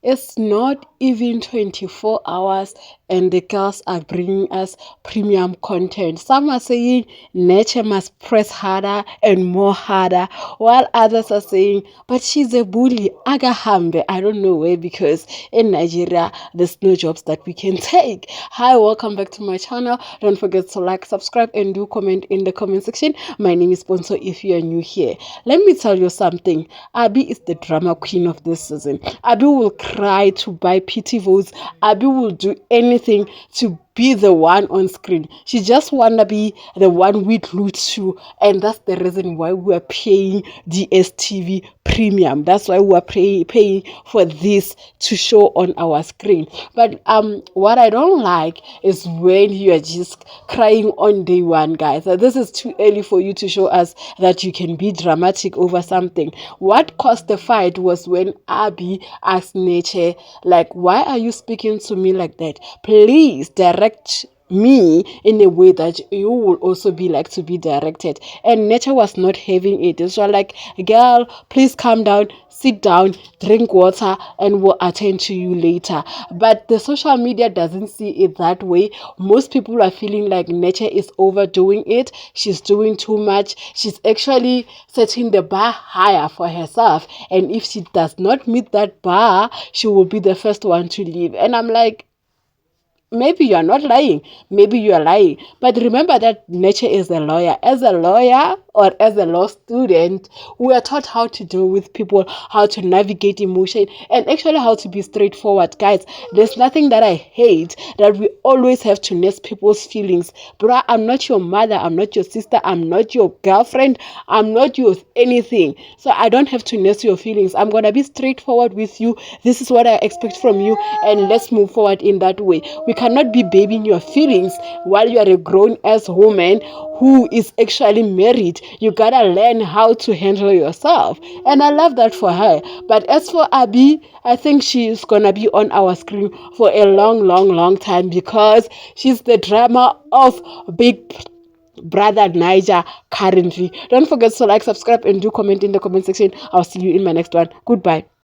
It's not even 24 hours and the girls are bringing us premium content. Some are saying nature must press harder and more harder, while others are saying, but she's a bully. Aga hambe. I don't know where, because in Nigeria, there's no jobs that we can take. Hi, welcome back to my channel. Don't forget to like, subscribe, and do comment in the comment section. My name is Bonso if you are new here. Let me tell you something. Abby is the drama queen of this season. Abby will cry to buy pity votes. Abby will do anything to be the one on screen. She just wanna be the one we glued to, and that's the reason why we're paying DSTV premium. That's why we're paying for this to show on our screen. But what I don't like is when you are just crying on day one, guys. This is too early for you to show us that you can be dramatic over something. What caused the fight was when Abby asked Nature, like, why are you speaking to me like that? Please direct me in a way that you will also be like to be directed. And Nature was not having it. So like, girl, please calm down, sit down, drink water, and we'll attend to you later. But the social media doesn't see it that way. Most people are feeling like Nature is overdoing it. She's doing too much. She's actually setting the bar higher for herself. And if she does not meet that bar, she will be the first one to leave. And I'm like, maybe you are not lying, maybe you are lying, but remember that Nature is a lawyer. As a lawyer or as a law student, we are taught how to deal with people, how to navigate emotion, and actually how to be straightforward. Guys, there's nothing that I hate that we always have to nurse people's feelings. Bruh, I'm not your mother, I'm not your sister, I'm not your girlfriend, I'm not your anything, so I don't have to nurse your feelings. I'm gonna be straightforward with you. This is what I expect from you, and let's move forward in that way. We cannot be babying your feelings while you are a grown-ass woman who is actually married. You gotta learn how to handle yourself, and I love that for her. But as for Abby, I think she's gonna be on our screen for a long time, because she's the drama of Big Brother Niger currently. Don't forget to like, subscribe, and do comment in the comment section. I'll see you in my next one. Goodbye.